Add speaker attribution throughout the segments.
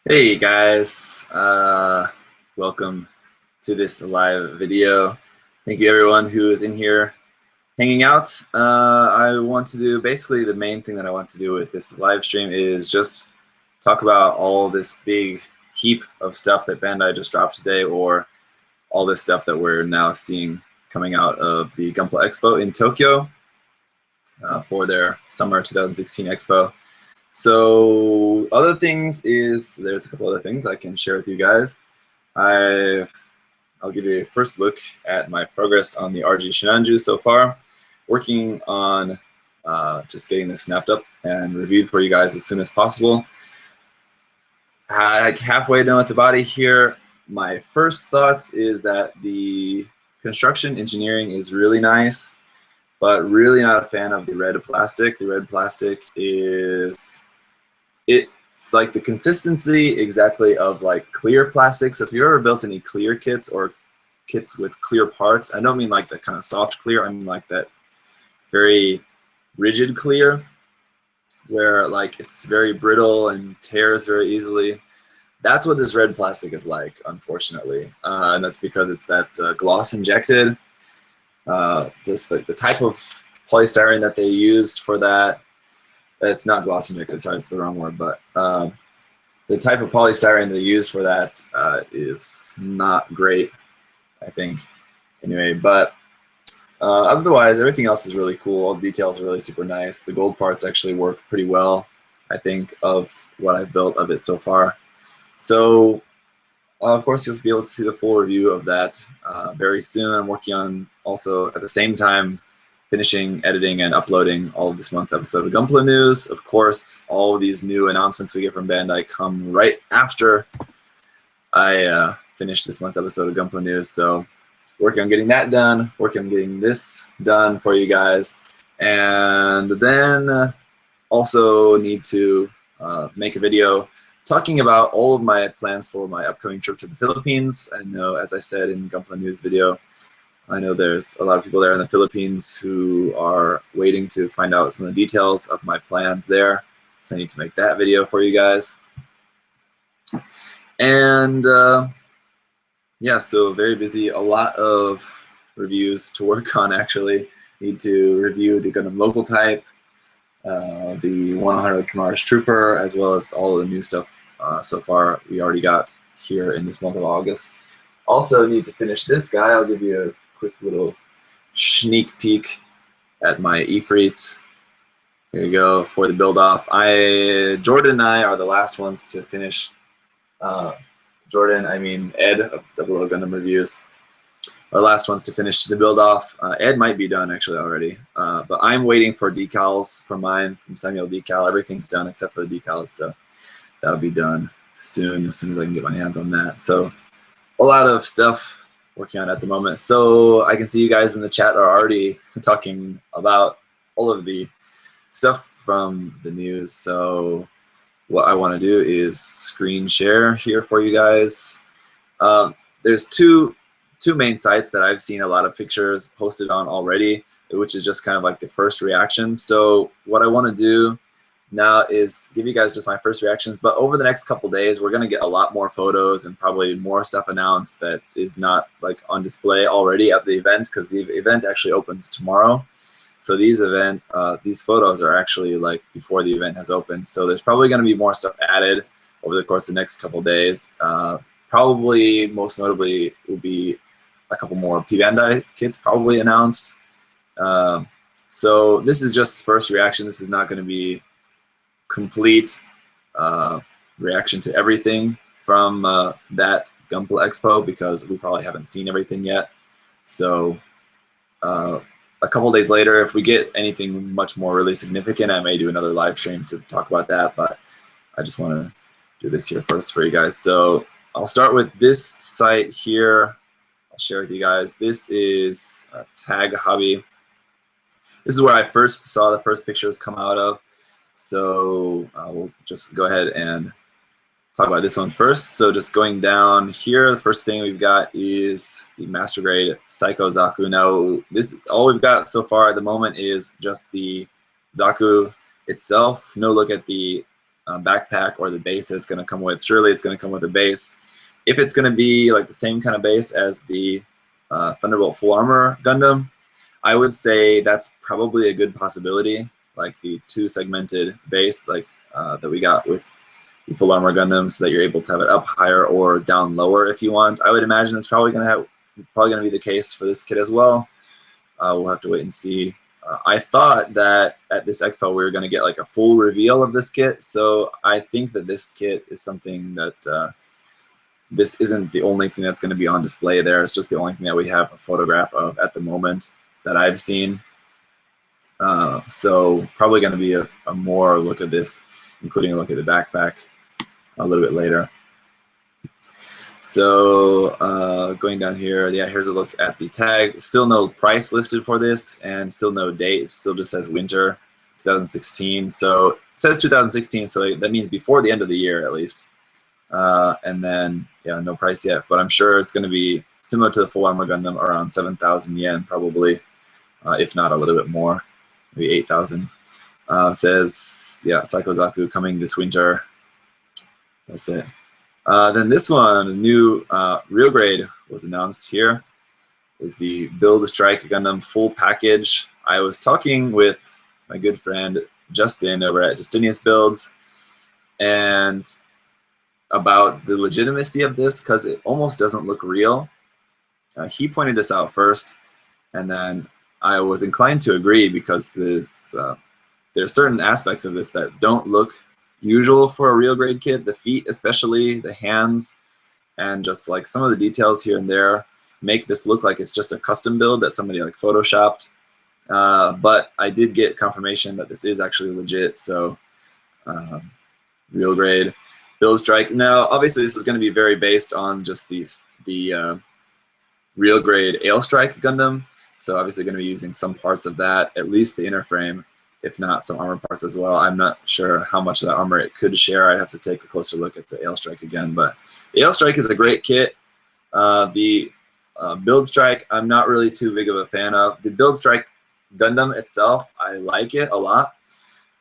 Speaker 1: Hey guys, welcome to this live video. Thank you everyone who is in here hanging out. I want to do, basically the main thing that I want to do with this live stream is just talk about all this big heap of stuff that Bandai just dropped today, or all this stuff that we're now seeing coming out of the Gunpla Expo in Tokyo for their summer 2016 expo. So other things is, there's a couple other things I can share with you guys. I'll give you a first look at my progress on the RG Shinanju so far. Working on just getting this snapped up and reviewed for you guys as soon as possible. Like halfway done with the body here. My first thoughts is that the construction engineering is really nice, but really not a fan of the red plastic. The red plastic is, it's like the consistency exactly of like clear plastic. So if you ever built any clear kits or kits with clear parts, I don't mean like that kind of soft clear, I mean like that very rigid clear where like it's very brittle and tears very easily. That's what this red plastic is like, unfortunately. And that's because it's that gloss injected. Just the type of polystyrene that they used for that, it's not gloss injected, sorry, it's the wrong word, but the type of polystyrene they used for that is not great, I think. Anyway, but otherwise, everything else is really cool. All the details are really super nice. The gold parts actually work pretty well, I think, of what I've built of it so far. So, of course, you'll be able to see the full review of that very soon. I'm working on also, at the same time, finishing editing and uploading all of this month's episode of Gunpla News. Of course, all of these new announcements we get from Bandai come right after I finish this month's episode of Gunpla News. So working on getting that done, working on getting this done for you guys, and then also need to make a video talking about all of my plans for my upcoming trip to the Philippines. I know, as I said in Gunpla News video, I know there's a lot of people there in the Philippines who are waiting to find out some of the details of my plans there. So I need to make that video for you guys. And yeah, so very busy. A lot of reviews to work on, actually. Need to review the Gundam local type, the 100 Kamar's Trooper, as well as all of the new stuff so far we already got here in this month of August. Also need to finish this guy. I'll give you a quick little sneak peek at my Ifrit. Here you go for the build off. Jordan and I are the last ones to finish. Jordan, I mean Ed of Double O Gundam Reviews, are the last ones to finish the build off. Ed might be done actually already, but I'm waiting for decals for mine from Samuel Decal. Everything's done except for the decals, so that'll be done soon as I can get my hands on that. So a lot of stuff working on at the moment. So I can see you guys in the chat are already talking about all of the stuff from the news. So what I want to do is screen share here for you guys. There's two main sites that I've seen a lot of pictures posted on already, which is just kind of like the first reactions. So what I want to do now is give you guys just my first reactions, but over the next couple days we're going to get a lot more photos and probably more stuff announced that is not like on display already at the event, because the event actually opens tomorrow. So these photos are actually like before the event has opened. So there's probably going to be more stuff added over the course of the next couple days. Probably most notably will be a couple more Bandai kits probably announced. So this is just first reaction. This is not going to be complete reaction to everything from that Gunpla Expo, because we probably haven't seen everything yet. So a couple days later, if we get anything much more really significant, I may do another live stream to talk about that, but I just want to do this here first for you guys. So I'll start with this site here. I'll share with you guys. This is Tag Hobby. This is where I first saw the first pictures come out of. So we'll just go ahead and talk about this one first. So just going down here, the first thing we've got is the Master Grade Psycho Zaku. Now, this all we've got so far at the moment is just the Zaku itself. No look at the backpack or the base that it's going to come with. Surely it's going to come with a base. If it's going to be like the same kind of base as the Thunderbolt Full Armor Gundam, I would say that's probably a good possibility, like the 2-segmented base like that we got with the Full Armor Gundam, so that you're able to have it up higher or down lower if you want. I would imagine it's probably going to be the case for this kit as well. We'll have to wait and see. I thought that at this expo we were going to get like a full reveal of this kit, so I think that this kit is something that this isn't the only thing that's going to be on display there. It's just the only thing that we have a photograph of at the moment that I've seen. So probably going to be a more look at this, including a look at the backpack a little bit later. So going down here, yeah, here's a look at the tag. Still no price listed for this, and still no date. It still just says winter 2016. So it says 2016, so that means before the end of the year at least. And then, yeah, no price yet, but I'm sure it's going to be similar to the Full Armor Gundam, around 7,000 yen probably, if not a little bit more, maybe 8,000. Says, yeah, Psycho Zaku coming this winter. That's it. Then this one, a new real grade was announced here, is the Build a Strike Gundam full package. I was talking with my good friend Justin over at Justinius Builds, and about the legitimacy of this, because it almost doesn't look real. He pointed this out first, and then I was inclined to agree, because there are certain aspects of this that don't look usual for a real grade kit. The feet especially, the hands, and just like some of the details here and there make this look like it's just a custom build that somebody like photoshopped. But I did get confirmation that this is actually legit, so real grade. Build Strike. Now, obviously, this is going to be very based on just the real grade Ale Strike Gundam. So obviously, going to be using some parts of that, at least the inner frame, if not some armor parts as well. I'm not sure how much of that armor it could share. I'd have to take a closer look at the Ale Strike again. But the Ale Strike is a great kit. The Build Strike, I'm not really too big of a fan of. The Build Strike Gundam itself, I like it a lot.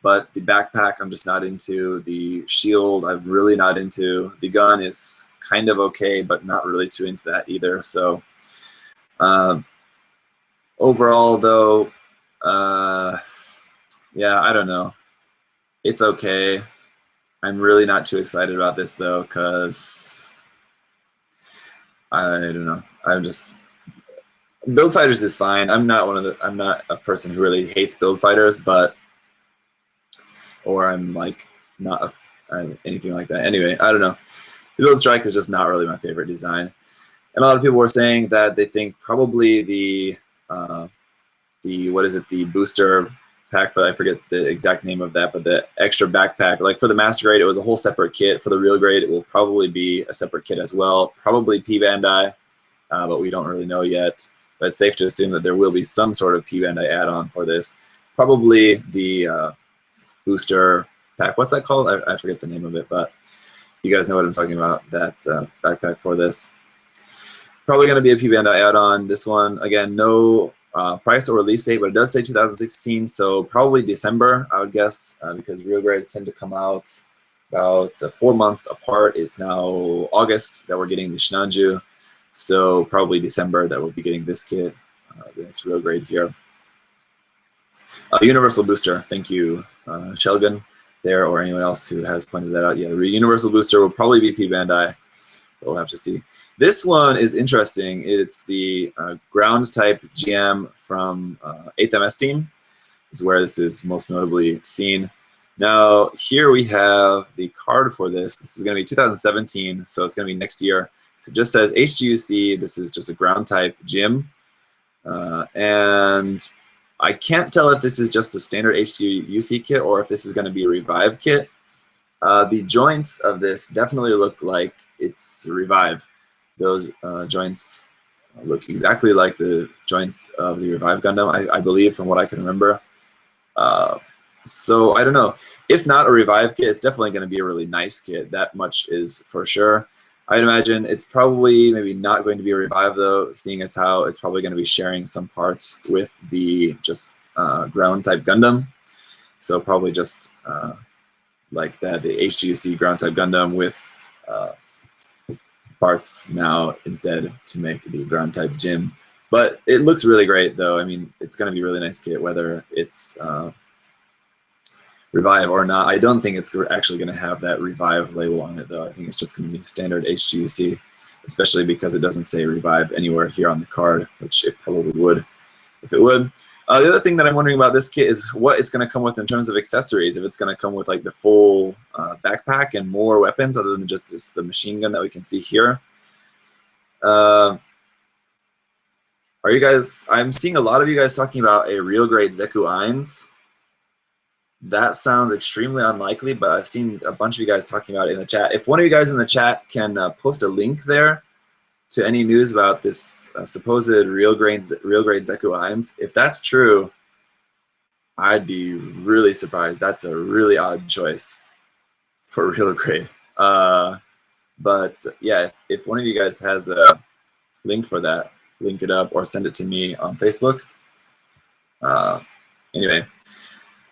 Speaker 1: But the backpack, I'm just not into. The shield, I'm really not into. The gun is kind of okay, but not really too into that either. So overall, though, yeah, I don't know. It's okay. I'm really not too excited about this, though, because I don't know. Build Fighters is fine. I'm not a person who really hates Build Fighters, but or I'm like not anything like that. Anyway, I don't know. The Build Strike is just not really my favorite design. And a lot of people were saying that they think probably the what is it, the booster pack, I forget the exact name of that, but the extra backpack, like for the Master Grade, it was a whole separate kit. For the Real Grade, it will probably be a separate kit as well. Probably P Bandai, but we don't really know yet. But it's safe to assume that there will be some sort of P Bandai add-on for this. Probably the booster pack. What's that called? I forget the name of it, but you guys know what I'm talking about, that backpack for this. Probably going to be a P Bandai add-on. This one, again, no price or release date, but it does say 2016, so probably December, I would guess, because real grades tend to come out about 4 months apart. It's now August that we're getting the Shinanju, so probably December that we'll be getting this kit, the next real grade here. Universal Booster, thank you, Shelgun there, or anyone else who has pointed that out. Yeah, the Universal Booster will probably be P Bandai. We'll have to see. This one is interesting. It's the ground type GM from 8th MS team, is where this is most notably seen. Now, here we have the card for this. This is going to be 2017, so it's going to be next year. So it just says HGUC. This is just a ground type GM. And I can't tell if this is just a standard HGUC kit or if this is going to be a Revive kit. The joints of this definitely look like it's Revive. Those joints look exactly like the joints of the Revive Gundam, I believe, from what I can remember. So I don't know. If not a Revive kit, it's definitely going to be a really nice kit. That much is for sure. I'd imagine it's probably maybe not going to be a Revive, though, seeing as how it's probably going to be sharing some parts with the just ground type Gundam. So probably just like that, the HGUC ground type Gundam with parts now instead to make the ground type Jim. But it looks really great though. I mean, it's going to be a really nice kit whether it's Revive or not. I don't think it's actually going to have that Revive label on it though. I think it's just going to be standard HGUC, especially because it doesn't say Revive anywhere here on the card, which it probably would if it would. The other thing that I'm wondering about this kit is what it's going to come with in terms of accessories. If it's going to come with like the full backpack and more weapons other than just the machine gun that we can see here. Are you guys? I'm seeing a lot of you guys talking about a real grade ZakuAurelius. That sounds extremely unlikely, but I've seen a bunch of you guys talking about it in the chat. If one of you guys in the chat can post a link there to any news about this supposed real grade ZakuAurelius, if that's true, I'd be really surprised. That's a really odd choice for real grade. But yeah, if one of you guys has a link for that, link it up or send it to me on Facebook. Anyway.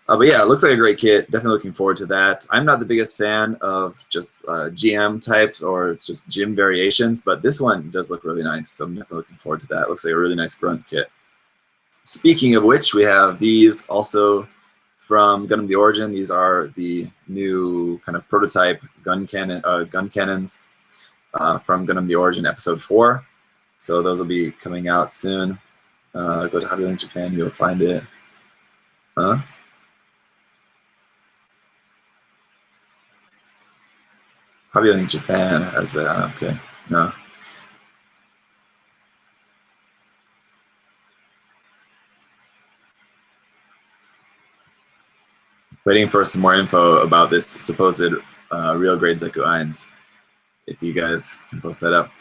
Speaker 1: But yeah, it looks like a great kit. Definitely looking forward to that. I'm not the biggest fan of just GM types or just Jim variations, but this one does look really nice, so I'm definitely looking forward to that. It looks like a really nice grunt kit. Speaking of which, we have these also from Gundam the Origin. These are the new kind of prototype Guncannons from Gundam the Origin Episode 4. So those will be coming out soon. Go to Hobby Link Japan, you'll find it. Huh? Hobby Link Japan has that. Okay, no. Waiting for some more info about this supposed real grade ZakuAurelius. If you guys can post that up.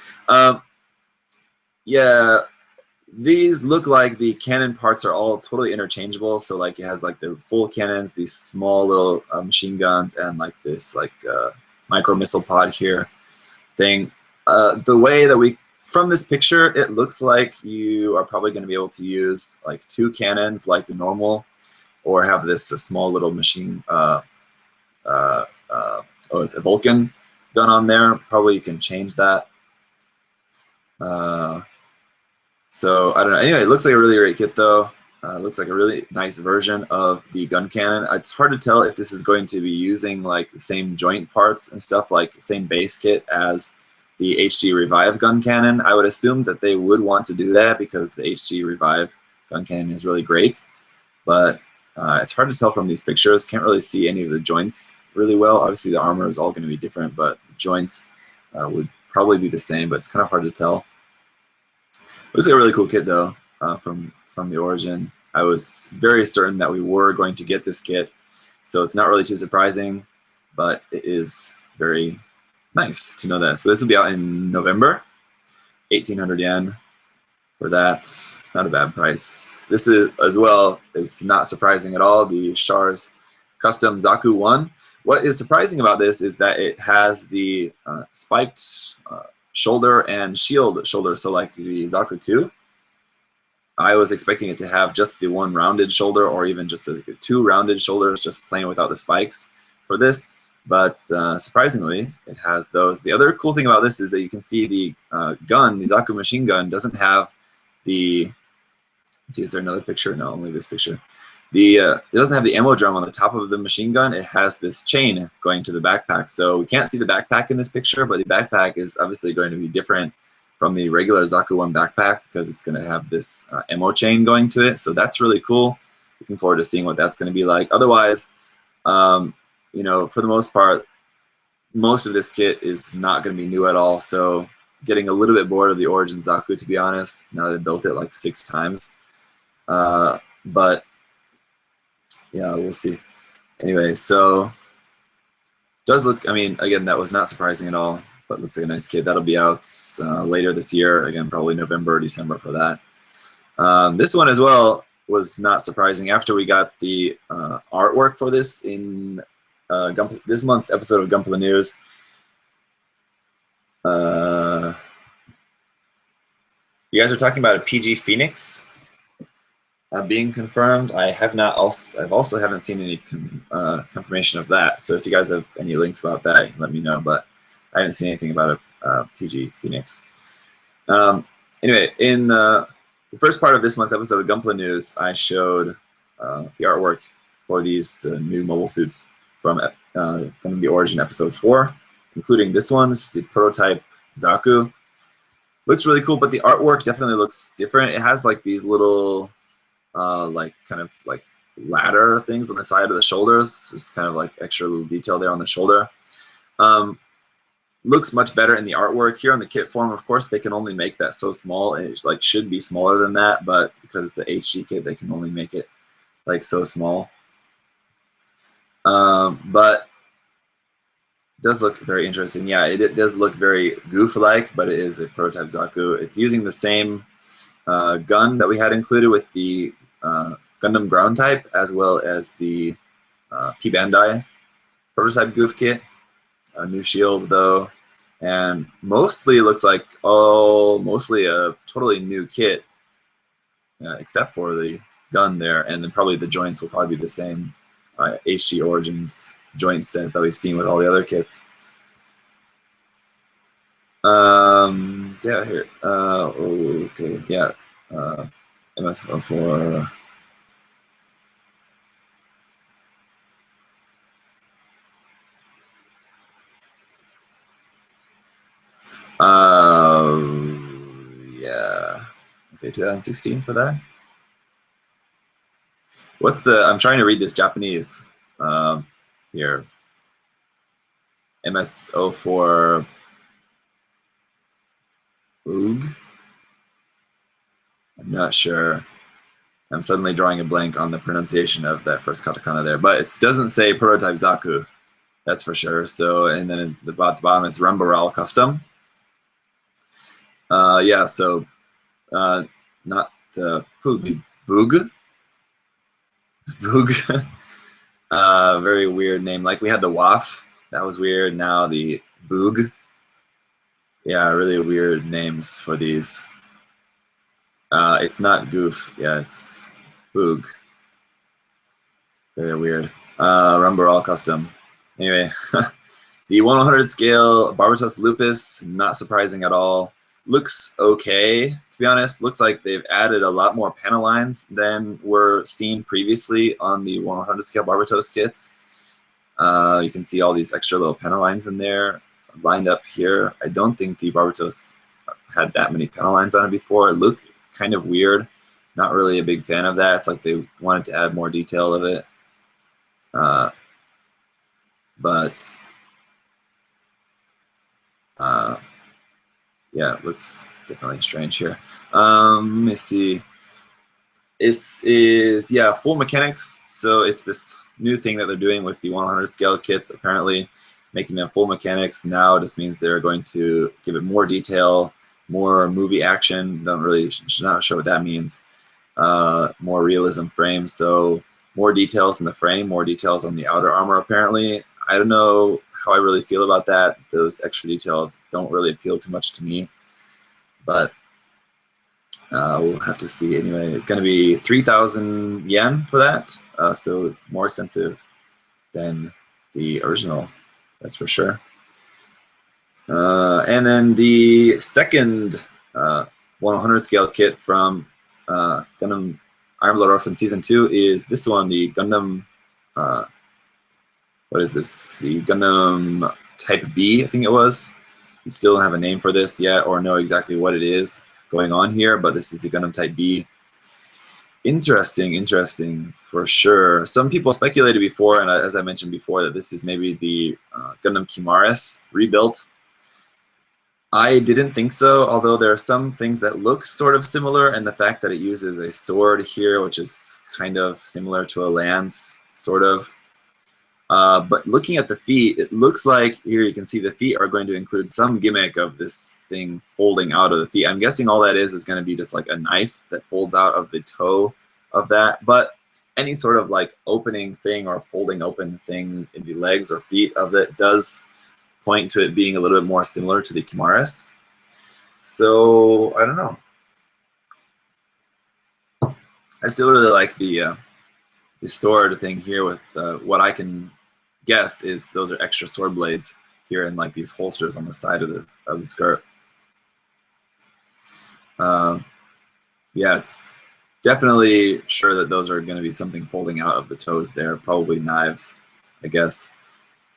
Speaker 1: Yeah, these look like the cannon parts are all totally interchangeable. So like it has like the full cannons, these small little machine guns, and like this like micro missile pod here thing. The way that from this picture, it looks like you are probably going to be able to use like 2 cannons like the normal, or have this small little machine, it's a Vulcan gun on there. Probably you can change that. So I don't know. Anyway, it looks like a really great kit though. Looks like a really nice version of the Guncannon. It's hard to tell if this is going to be using like the same joint parts and stuff, like same base kit as the HG Revive Guncannon. I would assume that they would want to do that because the HG Revive Guncannon is really great. But it's hard to tell from these pictures. Can't really see any of the joints really well. Obviously the armor is all going to be different, but the joints would probably be the same, but it's kind of hard to tell. Looks like a really cool kit though, from the Origin. I was very certain that we were going to get this kit, so it's not really too surprising, but it is very nice to know that. So this will be out in November, 1,800 yen for that. Not a bad price. This is as well is not surprising at all. The Shards Custom Zaku 1. What is surprising about this is that it has the spiked shoulder and shield shoulder, so like the Zaku 2. I was expecting it to have just the one rounded shoulder, or even just the 2 rounded shoulders, just plain without the spikes for this. But surprisingly, it has those. The other cool thing about this is that you can see the gun, the Zaku machine gun, doesn't have the. Let's see, is there another picture? No, only this picture. It doesn't have the ammo drum on the top of the machine gun. It has this chain going to the backpack. So we can't see the backpack in this picture, but the backpack is obviously going to be different from the regular Zaku 1 backpack because it's going to have this ammo chain going to it. So that's really cool. Looking forward to seeing what that's going to be like. Otherwise, you know, for the most part, most of this kit is not going to be new at all. So getting a little bit bored of the Origin Zaku, to be honest, now that I built it like 6 times. But yeah, we'll see. Anyway, so does look, I mean, again, that was not surprising at all, but looks like a nice kit. That'll be out later this year. Again, probably November or December for that. This one as well was not surprising. After we got the artwork for this in this month's episode of Gunpla News, you guys are talking about a PG Phoenix. being confirmed. I have not also. I've also haven't seen any confirmation of that. So if you guys have any links about that, let me know. But I haven't seen anything about a PG Phoenix. Anyway, in the first part of this month's episode of Gunpla News, I showed the artwork for these new mobile suits from Gundam the Origin episode 4, including this one. This is the prototype Zaku. Looks really cool, but the artwork definitely looks different. It has like these little like kind of like ladder things on the side of the shoulders. Just kind of like extra little detail there on the shoulder. Looks much better in the artwork. Here on the kit form, of course, they can only make that so small. It like should be smaller than that, but because it's the HG kit, they can only make it like so small. But it does look very interesting. Yeah, it does look very goof-like, but it is a prototype Zaku. It's using the same gun that we had included with the Gundam Ground type, as well as the P-Bandai prototype goof kit. A new shield though, and mostly looks like mostly a totally new kit, except for the gun there, and then probably the joints will probably be the same HG Origins joint sets that we've seen with all the other kits. So yeah, here. Okay, yeah. MS-04. Yeah. Okay, 2016 for that. What's the? I'm trying to read this Japanese. Here. MS-04. Oog. I'm not sure. I'm suddenly drawing a blank on the pronunciation of that first katakana there, but it doesn't say prototype Zaku. That's for sure. So, and then at the bottom is Rumbaral Custom. Yeah, so not Boog. Boog. Very weird name. Like we had the Waf. That was weird. Now the Boog. Yeah, really weird names for these. It's not Goof. Yeah, it's Boog. Very weird. Rumbaral Custom. Anyway, the 1/100 scale Barber Lupus, not surprising at all. Looks okay, to be honest. Looks like they've added a lot more panel lines than were seen previously on the 1/100 scale Barbatos kits. You can see all these extra little panel lines in there lined up here. I don't think the Barbatos had that many panel lines on it before. It looked kind of weird. Not really a big fan of that. It's like they wanted to add more detail of it. But yeah, it looks definitely strange here. Let me see. This is, yeah, full mechanics. So it's this new thing that they're doing with the 100 scale kits, apparently making them full mechanics. Now it just means they're going to give it more detail, more movie action. Don't really, not sure what that means. More realism frames. So more details in the frame, more details on the outer armor, apparently. I don't know how I really feel about that. Those extra details don't really appeal too much to me, but we'll have to see. Anyway, it's going to be 3,000 yen for that, so more expensive than the original, that's for sure. And then the second 100 scale kit from Gundam Iron Blood Orphans Season 2 is this one, the Gundam, what is this? The Gundam Type B, I think it was. We still don't have a name for this yet or know exactly what it is going on here, but this is the Gundam Type B. Interesting for sure. Some people speculated before, and as I mentioned before, that this is maybe the Gundam Chimaris rebuilt. I didn't think so, although there are some things that look sort of similar, and the fact that it uses a sword here, which is kind of similar to a lance, sort of. But looking at the feet, it looks like here you can see the feet are going to include some gimmick of this thing folding out of the feet. I'm guessing all that is going to be just like a knife that folds out of the toe of that. But any sort of like opening thing or folding open thing in the legs or feet of it does point to it being a little bit more similar to the Chimaris. So I don't know. I still really like the sword thing here with what I can guess is those are extra sword blades here in like these holsters on the side of the skirt. Yeah, it's definitely sure that those are going to be something folding out of the toes there, probably knives, I guess.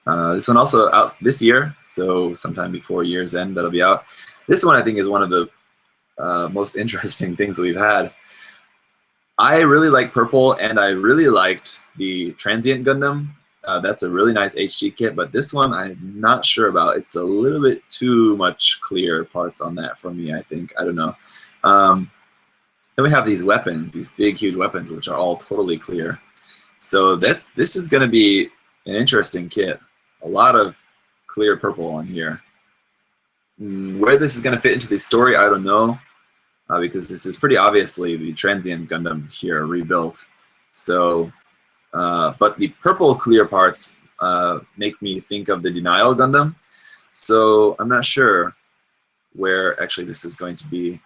Speaker 1: This one also out this year, so sometime before year's end that'll be out. This one I think is one of the most interesting things that we've had. I really like purple, and I really liked the Transient Gundam. That's a really nice HG kit, but this one I'm not sure about. It's a little bit too much clear parts on that for me, I think. I don't know. Then we have these weapons, these big, huge weapons, which are all totally clear. So this is going to be an interesting kit. A lot of clear purple on here. Where this is going to fit into the story, I don't know, because this is pretty obviously the Transient Gundam here rebuilt. So, but the purple clear parts make me think of the Denial Gundam. So I'm not sure where actually this is going to be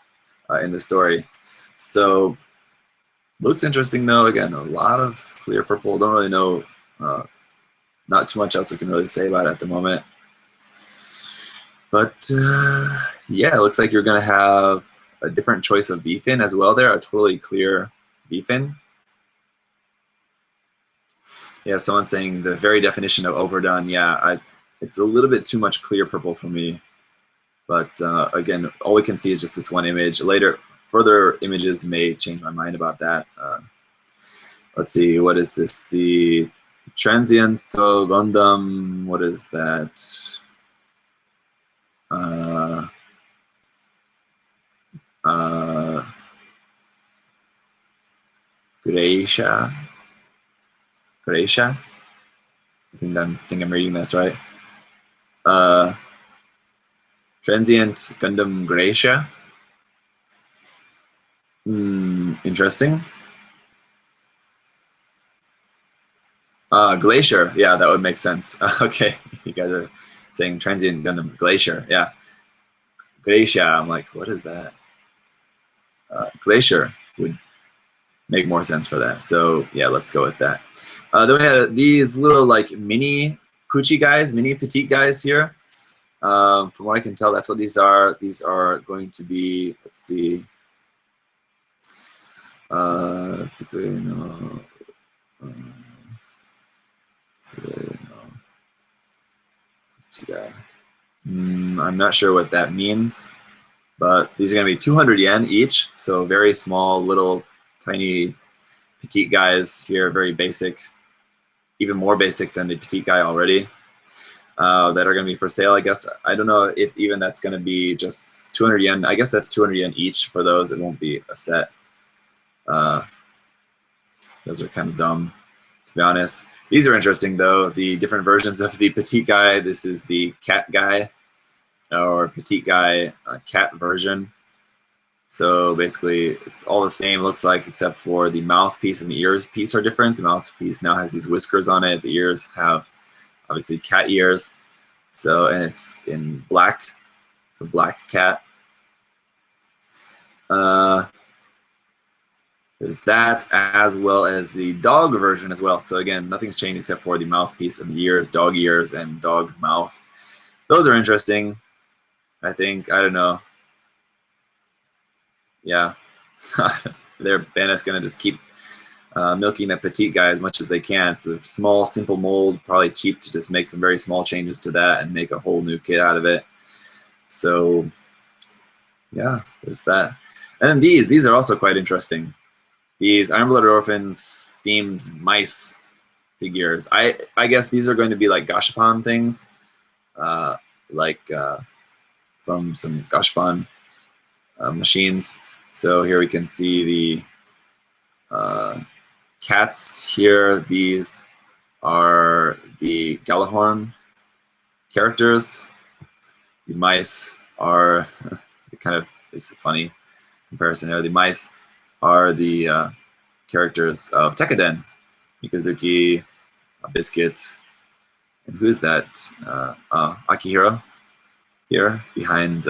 Speaker 1: in the story. So looks interesting though. Again, a lot of clear purple. Don't really know. Not too much else we can really say about it at the moment. But yeah, it looks like you're going to have a different choice of B-fin as well there, a totally clear B-fin. Yeah, someone's saying the very definition of overdone. Yeah, it's a little bit too much clear purple for me. But again, all we can see is just this one image. Later, further images may change my mind about that. Let's see, what is this? The Transient Gundam, what is that? Gracia? I think I'm reading this right. Transient Gundam Gracia. Interesting. Glacier, yeah, that would make sense. Okay, you guys are saying Transient Gundam Glacier, yeah. Glacier, I'm like, what is that? Glacier would make more sense for that. So yeah, let's go with that. Then we have these little like mini Coochie guys, mini petite guys here. From what I can tell, that's what these are. These are going to be, let's see. Let's see, I'm not sure what that means, but these are going to be 200 yen each, so very small, little, tiny, petite guys here, very basic, even more basic than the petite guy already, that are going to be for sale, I guess. I don't know if even that's going to be just 200 yen. I guess that's 200 yen each for those. It won't be a set. Those are kind of dumb, to be honest. These are interesting, though. The different versions of the petite guy. This is the cat guy, or petite guy cat version. So basically, it's all the same, looks like, except for the mouthpiece and the ears piece are different. The mouthpiece now has these whiskers on it. The ears have, obviously, cat ears. So, and it's in black. It's a black cat. There's that, as well as the dog version as well. So again, nothing's changed except for the mouthpiece and the ears, dog ears and dog mouth. Those are interesting, I think. I don't know. Yeah. They're Bandit's going to just keep milking that petite guy as much as they can. It's a small, simple mold, probably cheap to just make some very small changes to that and make a whole new kit out of it. So, yeah, there's that. And then these are also quite interesting. These Iron-Blooded Orphans themed mice figures. I guess these are going to be like gashapon things, from some gashapon machines. So here we can see the cats here. These are the Galahorn characters. The mice are kind of, it's a funny comparison there. The mice are the characters of Tekkaden, Mikazuki, Biscuit, and who is that? Akihiro here behind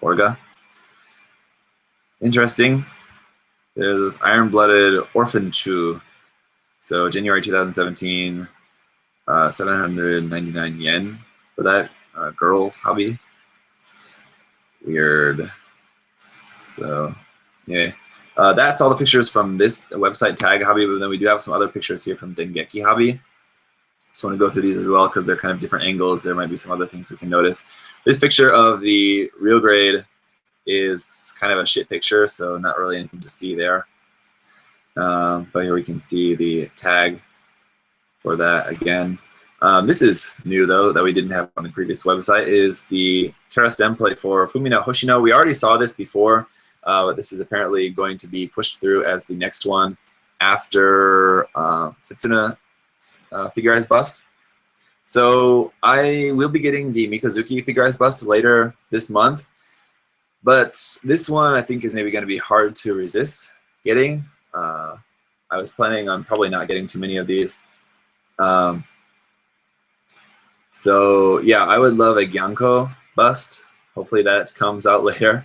Speaker 1: Orga. Interesting. There's Iron-Blooded Orphan Chu. So January 2017, 799 yen for that. Girls hobby. Weird. So, yeah. That's all the pictures from this website, Tag Hobby, but then we do have some other pictures here from Dengeki Hobby. So I want to go through these as well because they're kind of different angles. There might be some other things we can notice. This picture of the real grade is kind of a shit picture, so not really anything to see there. But here we can see the tag for that again. This is new, though, that we didn't have on the previous website, is the Kara stem plate for Fumina Hoshino. We already saw this before, but this is apparently going to be pushed through as the next one after Setsuna figurized bust. So I will be getting the Mikazuki figurized bust later this month, but this one I think is maybe going to be hard to resist getting. I was planning on probably not getting too many of these. So yeah, I would love a Gyanko bust. Hopefully that comes out later.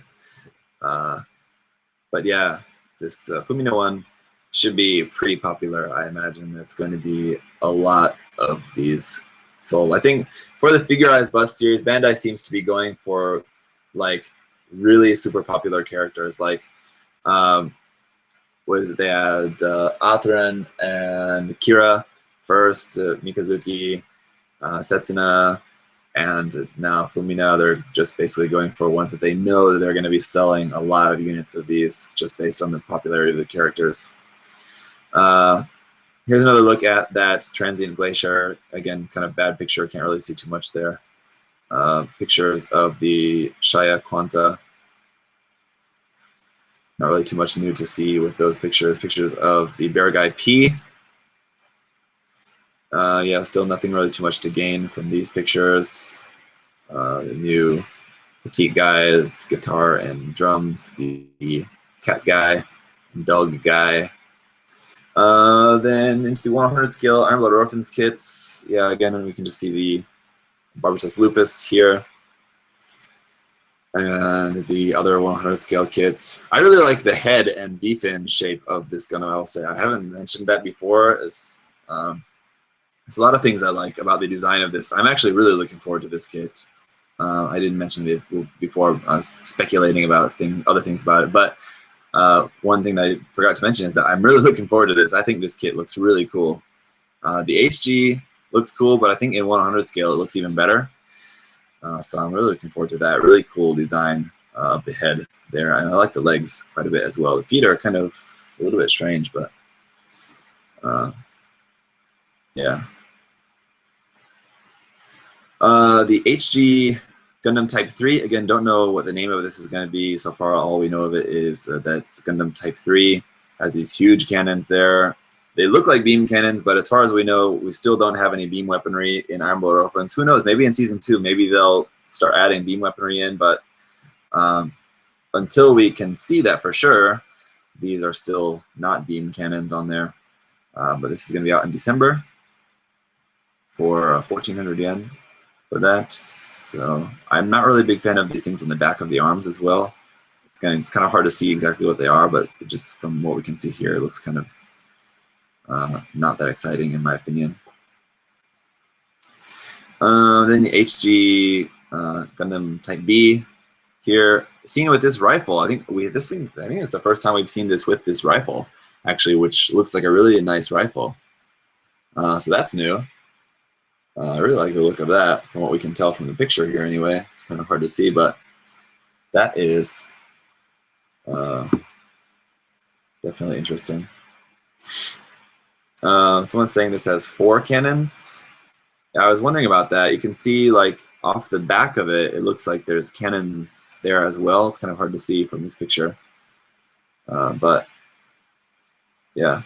Speaker 1: But yeah, this Fumino one should be pretty popular. I imagine there's going to be a lot of these sold. I think for the figurized bust series, Bandai seems to be going for like really super popular characters. Like, what is it? They had Athren and Kira first, Mikazuki, Setsuna, and now Fumina. They're just basically going for ones that they know that they're going to be selling a lot of units of these just based on the popularity of the characters. Here's another look at that Transient Glacier. Again, kind of bad picture. Can't really see too much there. Pictures of the Shaya Quanta. Not really too much new to see with those pictures. Pictures of the Bear Guy P. Yeah, still nothing really too much to gain from these pictures. The new PetiteGuy's guitar and drums, the cat guy, dog guy. Then into the 100 scale Iron-Blooded Orphans kits. Yeah, again, we can just see the Barber Lupus here. And the other 100 scale kit. I really like the head and beef-in shape of this Gundam, I'll say. I haven't mentioned that before. There's a lot of things I like about the design of this. I'm actually really looking forward to this kit. I didn't mention it before. I was speculating about other things about it. But one thing that I forgot to mention is that I'm really looking forward to this. I think this kit looks really cool. The HG looks cool, but I think in 100 scale it looks even better. So I'm really looking forward to that. Really cool design of the head there. And I like the legs quite a bit as well. The feet are kind of a little bit strange, but yeah. The HG Gundam Type 3, again, don't know what the name of this is going to be. So far, all we know of it is that's Gundam Type 3. Has these huge cannons there. They look like beam cannons, but as far as we know, we still don't have any beam weaponry in Iron-Blooded Orphans. Who knows? Maybe in Season 2, maybe they'll start adding beam weaponry in, but until we can see that for sure, these are still not beam cannons on there. But this is going to be out in December for 1,400 yen for that. So I'm not really a big fan of these things on the back of the arms as well. It's kind of hard to see exactly what they are, but just from what we can see here, it looks kind of not that exciting in my opinion. Then the HG Gundam Type B here, seen with this rifle. I think it's the first time we've seen this with this rifle, actually, which looks like a really nice rifle. So that's new. I really like the look of that, from what we can tell from the picture here. Anyway, it's kind of hard to see, but that is definitely interesting. Someone's saying this has 4 cannons. Yeah, I was wondering about that. You can see, like, off the back of it, it looks like there's cannons there as well. It's kind of hard to see from this picture. But, yeah.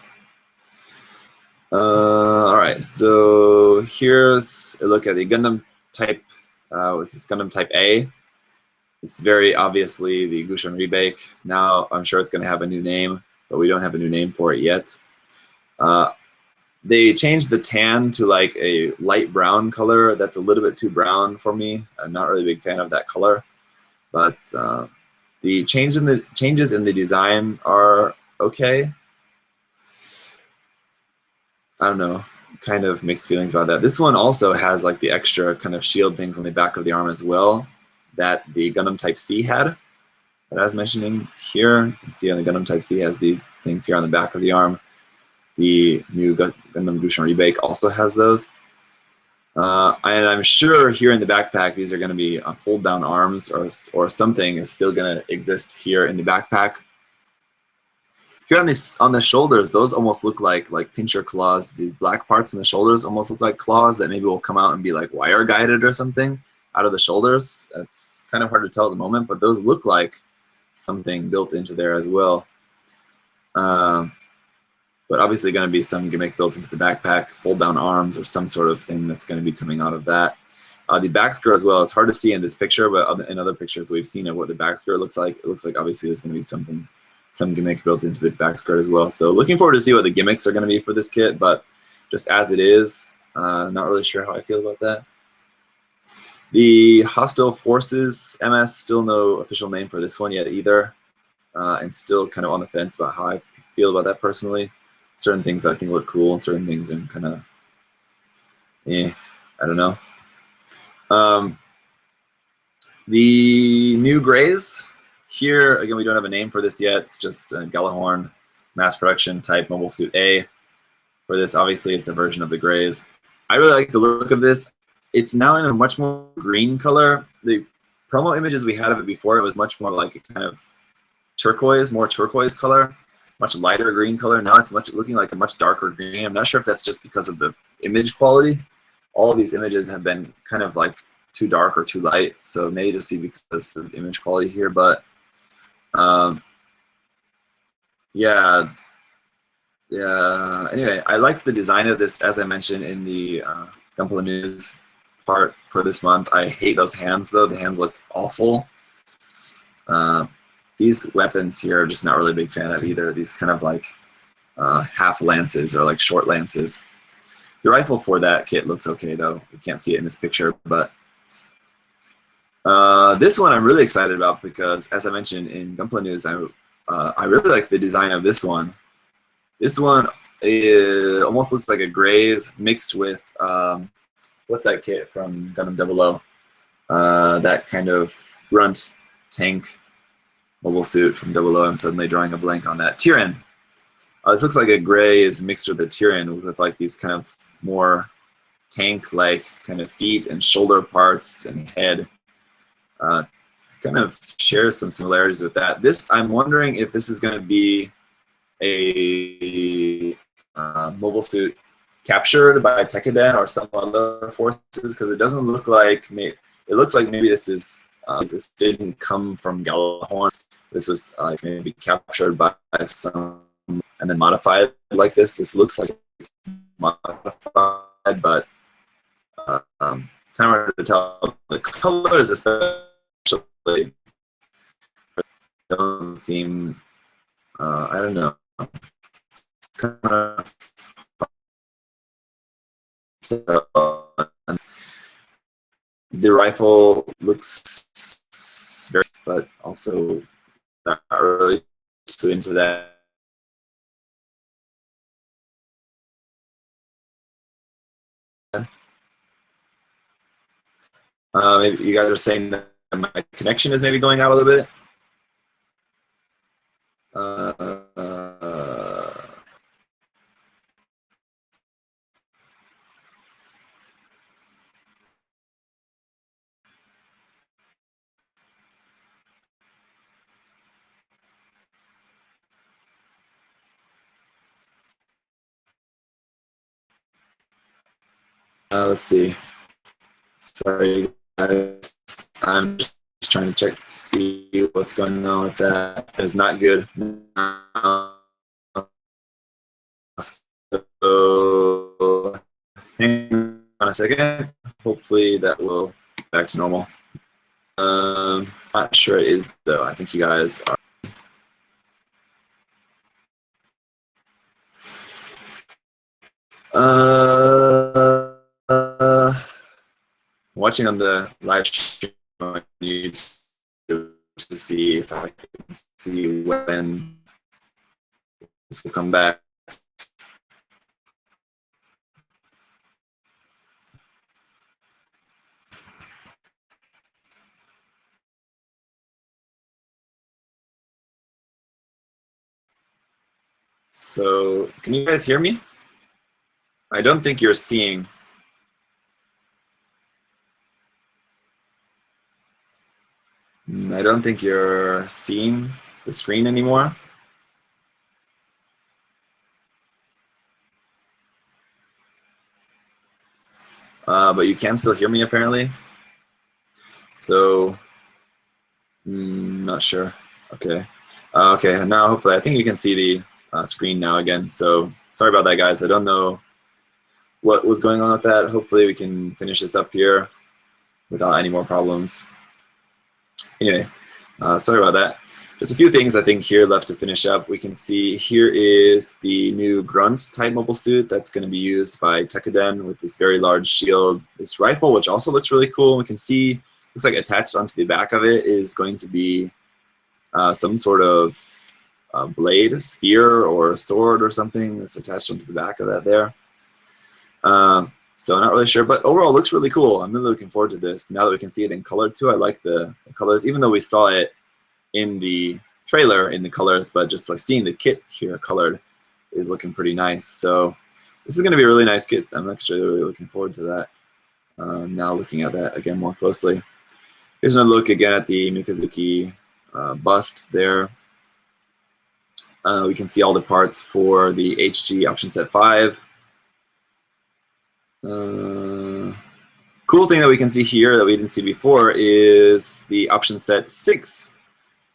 Speaker 1: All right, so here's a look at the Gundam Type, what's this, Gundam Type A. It's very obviously the Gushan Rebake. Now I'm sure it's going to have a new name, but we don't have a new name for it yet. They changed the tan to like a light brown color. That's a little bit too brown for me. I'm not really a big fan of that color. But the changes in the design are okay. I don't know, kind of mixed feelings about that. This one also has like the extra kind of shield things on the back of the arm as well that the Gundam Type C had. That I was mentioning here. You can see on the Gundam Type C has these things here on the back of the arm. The new Gundam Gushin Rebake also has those. And I'm sure here in the backpack, these are going to be fold-down arms or something is still going to exist here in the backpack. Here on the shoulders, those almost look like pincher claws. The black parts on the shoulders almost look like claws that maybe will come out and be like wire guided or something out of the shoulders. It's kind of hard to tell at the moment, but those look like something built into there as well. But obviously going to be some gimmick built into the backpack, fold down arms or some sort of thing that's going to be coming out of that. The back skirt as well, it's hard to see in this picture, but in other pictures we've seen of what the back skirt looks like. It looks like obviously there's going to be some gimmick built into the back skirt as well. So looking forward to see what the gimmicks are going to be for this kit, but just as it is, not really sure how I feel about that. The Hostile Forces MS, still no official name for this one yet either, and still kind of on the fence about how I feel about that personally. Certain things I think look cool, and certain things are kind of, I don't know. The new Greys, here, again, we don't have a name for this yet. It's just Galahorn mass production type mobile suit A. For this, obviously, it's a version of the Greys. I really like the look of this. It's now in a much more green color. The promo images we had of it before, it was much more like a kind of turquoise, more turquoise color, much lighter green color. Now it's looking like a much darker green. I'm not sure if that's just because of the image quality. All of these images have been kind of like too dark or too light, so it may just be because of the image quality here, but yeah. Anyway, I like the design of this, as I mentioned in the Gunpla News part for this month. I hate those hands, though. The hands look awful. These weapons here are just not really a big fan of either. These kind of like half lances or like short lances. The rifle for that kit looks okay, though. You can't see it in this picture, but this one I'm really excited about because, as I mentioned in Gunpla News, I really like the design of this one. This one almost looks like a Grey's mixed with, what's that kit from Gundam 00? That kind of grunt tank mobile suit from 00. I'm suddenly drawing a blank on that. Tyrian. This looks like a Grey is mixed with a Tyrian with like these kind of more tank-like kind of feet and shoulder parts and head. It kind of shares some similarities with that. This, I'm wondering if this is going to be a mobile suit captured by Tekkaden or some other forces, because it doesn't look like, it looks like maybe this is this didn't come from Galahorn. This was like maybe captured by some and then modified like this. This looks like it's modified, but kind of hard to tell. The colors especially don't seem, I don't know. Kind of, the rifle looks very, but also not really too into that. Maybe you guys are saying that my connection is maybe going out a little bit. Let's see. Sorry, guys. I'm just trying to check to see what's going on with that. It's not good. So, hang on a second. Hopefully that will get back to normal. Not sure it is, though. I think you guys are. Watching on the live stream on YouTube to see if I can see when this will come back. So can you guys hear me? I don't think you're seeing. I don't think you're seeing the screen anymore. But you can still hear me apparently. So, not sure. Okay. Okay, now hopefully, I think you can see the screen now again. So sorry about that, guys. I don't know what was going on with that. Hopefully we can finish this up here without any more problems. Anyway, sorry about that. Just a few things I think here left to finish up. We can see here is the new Grunts Type mobile suit that's going to be used by Tekkaden with this very large shield. This rifle, which also looks really cool. We can see, looks like attached onto the back of it is going to be some sort of blade, spear, or sword or something that's attached onto the back of that there. So not really sure, but overall it looks really cool. I'm really looking forward to this. Now that we can see it in color too, I like the colors, even though we saw it in the trailer in the colors, but just like seeing the kit here colored is looking pretty nice. So this is going to be a really nice kit. I'm actually really looking forward to that. Now looking at that again more closely. Here's another look again at the Mikazuki bust there. We can see all the parts for the HG option set 5. Cool thing that we can see here that we didn't see before is the option set 6,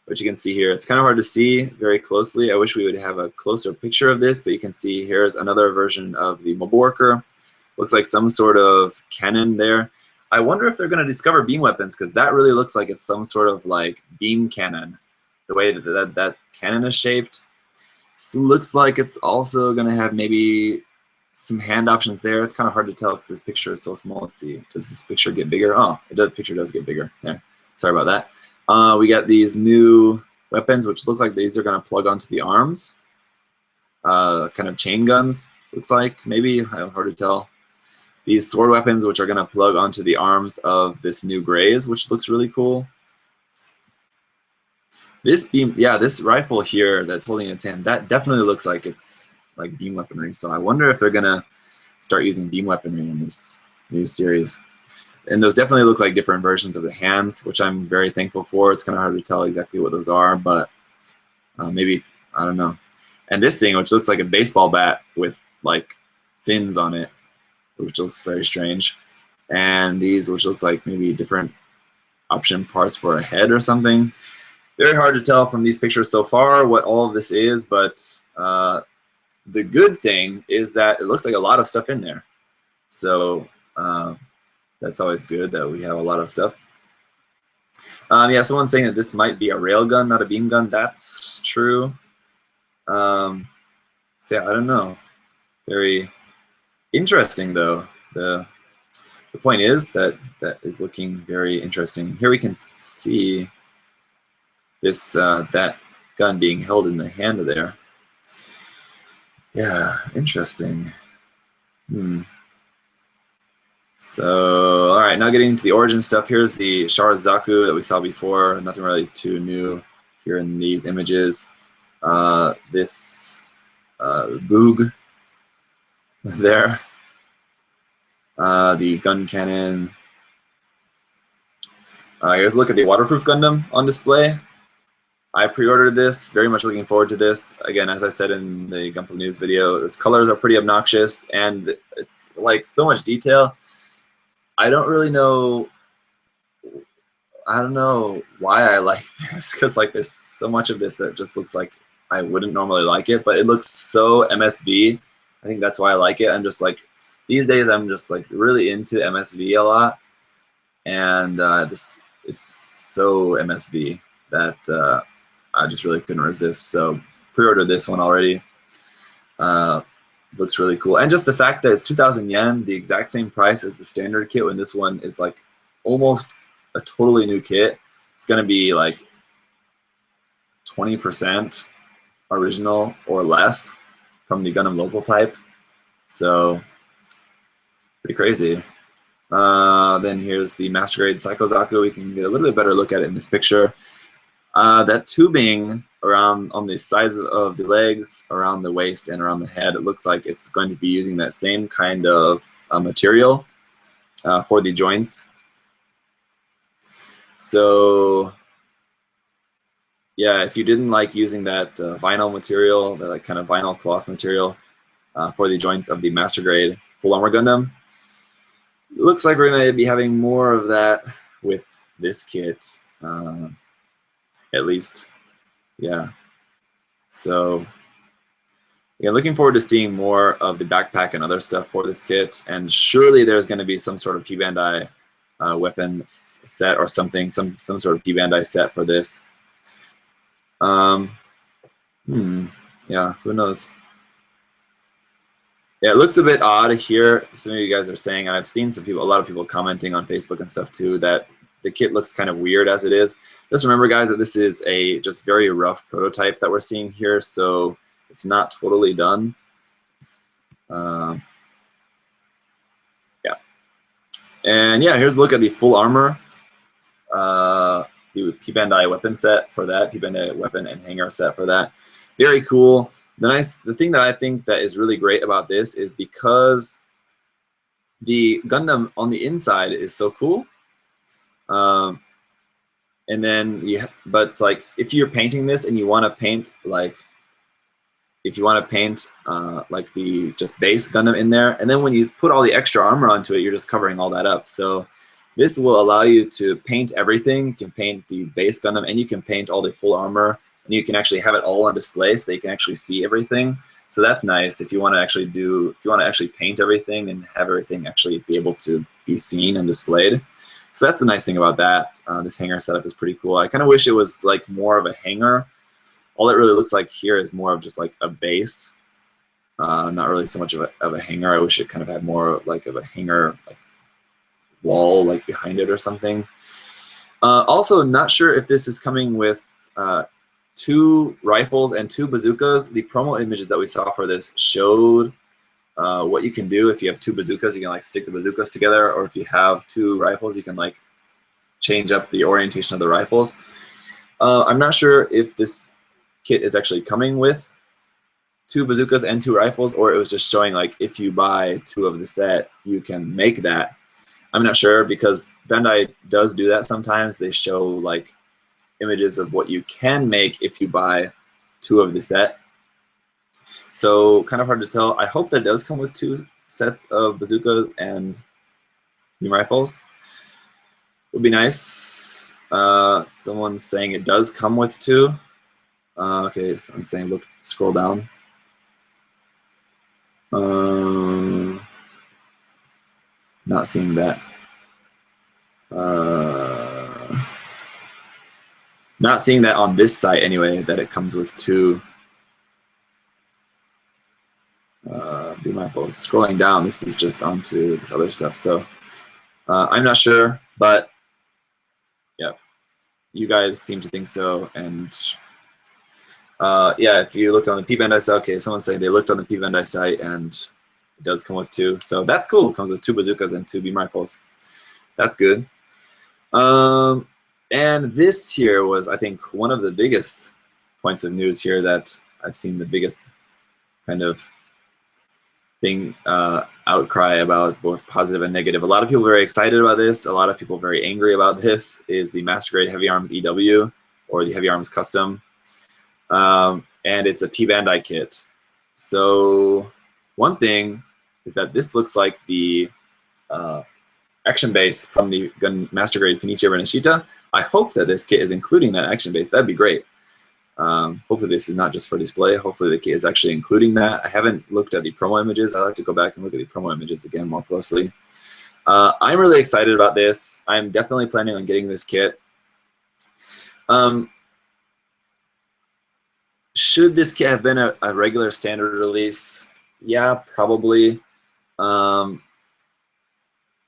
Speaker 1: which you can see here. It's kind of hard to see very closely. I wish we would have a closer picture of this, but you can see here's another version of the mobile worker. Looks like some sort of cannon there. I wonder if they're going to discover beam weapons, because that really looks like it's some sort of like beam cannon. The way that cannon is shaped. Looks like it's also going to have maybe some hand options there. It's kind of hard to tell because this picture is so small. Let's see. Does this picture get bigger? Oh, it does. Picture does get bigger. There. Sorry about that. We got these new weapons, which look like these are going to plug onto the arms. Kind of chain guns, looks like. Maybe. Hard to tell. These sword weapons, which are going to plug onto the arms of this new Greys, which looks really cool. This beam, yeah, this rifle here that's holding in its hand, that definitely looks like it's like beam weaponry. So I wonder if they're gonna start using beam weaponry in this new series. And those definitely look like different versions of the hands, which I'm very thankful for. It's kind of hard to tell exactly what those are, but maybe, I don't know. And this thing, which looks like a baseball bat with like fins on it, which looks very strange. And these, which looks like maybe different option parts for a head or something. Very hard to tell from these pictures so far what all of this is, but the good thing is that it looks like a lot of stuff in there. So that's always good that we have a lot of stuff. Yeah, someone's saying that this might be a railgun, not a beam gun. That's true. So yeah, I don't know. Very interesting though. The point is that is looking very interesting. Here we can see this that gun being held in the hand there. Yeah, interesting. So, all right, now getting into the origin stuff. Here's the Shards Zaku that we saw before. Nothing really too new here in these images. This Boog there. The Guncannon. Here's a look at the waterproof Gundam on display. I pre-ordered this, very much looking forward to this. Again, as I said in the Gunpla News video, its colors are pretty obnoxious, and it's like so much detail. I don't really know, I don't know why I like this, because like there's so much of this that just looks like I wouldn't normally like it, but it looks so MSV. I think that's why I like it. I'm just like, these days I'm just like really into MSV a lot, and this is so MSV that I just really couldn't resist. So pre-ordered this one already. Looks really cool. And just the fact that it's 2,000 yen, the exact same price as the standard kit, when this one is like almost a totally new kit. It's going to be like 20%. original or less from the Gundam local type. So pretty crazy. Then here's the masquerade Psycho Zaku. We can get a little bit better look at it in this picture. That tubing around on the sides of the legs, around the waist, and around the head, it looks like it's going to be using that same kind of material for the joints. So yeah, if you didn't like using that vinyl material, that like kind of vinyl cloth material for the joints of the Master Grade Full Armor Gundam, it looks like we're going to be having more of that with this kit, at least. Yeah. So yeah, looking forward to seeing more of the backpack and other stuff for this kit, and surely there's going to be some sort of P-Bandai weapon set or something, some sort of P-Bandai set for this. Yeah, who knows? Yeah, it looks a bit odd here. Some of you guys are saying, and I've seen a lot of people commenting on Facebook and stuff too, that the kit looks kind of weird as it is. Just remember, guys, that this is a just very rough prototype that we're seeing here, so it's not totally done. Yeah. And yeah, here's a look at the full armor. The P-Bandai weapon set for that, P-Bandai weapon and hanger set for that. Very cool. The thing that I think that is really great about this is because the Gundam on the inside is so cool. And then but it's like if you're painting this and you want to paint like, if you want to paint like the just base Gundam in there, and then when you put all the extra armor onto it, you're just covering all that up. So this will allow you to paint everything. You can paint the base Gundam, and you can paint all the full armor, and you can actually have it all on display so that you can actually see everything. So that's nice if you want to actually paint everything and have everything actually be able to be seen and displayed. So that's the nice thing about that. This hanger setup is pretty cool. I kind of wish it was like more of a hanger. All it really looks like here is more of just like a base, not really so much of a hanger. I wish it kind of had more like of a hanger like wall like behind it or something. Also, not sure if this is coming with 2 rifles and 2 bazookas. The promo images that we saw for this showed what you can do if you have 2 bazookas. You can like stick the bazookas together, or if you have 2 rifles, you can like change up the orientation of the rifles. I'm not sure if this kit is actually coming with 2 bazookas and 2 rifles, or it was just showing like if you buy 2 of the set, you can make that. I'm not sure, because Bandai does do that sometimes. They show like images of what you can make if you buy 2 of the set. So kind of hard to tell. I hope that does come with 2 sets of bazookas and beam rifles. Would be nice. Someone's saying it does come with 2. Okay, so I'm saying look, scroll down. Not seeing that. Not seeing that on this site anyway, that it comes with 2. Be mindful. Scrolling down, this is just onto this other stuff. So I'm not sure, but yeah, you guys seem to think so. And yeah, if you looked on the P-Bandai site, okay, someone's saying they looked on the P-Bandai site and it does come with 2. So that's cool. It comes with 2 bazookas and 2 beam rifles. That's good. And this here was, I think, one of the biggest points of news here that I've seen the biggest kind of thing, outcry about, both positive and negative. A lot of people are very excited about this. A lot of people very angry about this. Is the Master Grade Heavy Arms EW, or the Heavy Arms Custom. And it's a P-Bandai kit. So one thing is that this looks like the action base from the Master Grade Fenichia Renashita. I hope that this kit is including that action base. That'd be great. Hopefully this is not just for display. Hopefully the kit is actually including that. I haven't looked at the promo images. I'd like to go back and look at the promo images again more closely. I'm really excited about this. I'm definitely planning on getting this kit. Should this kit have been a regular standard release? Yeah, probably.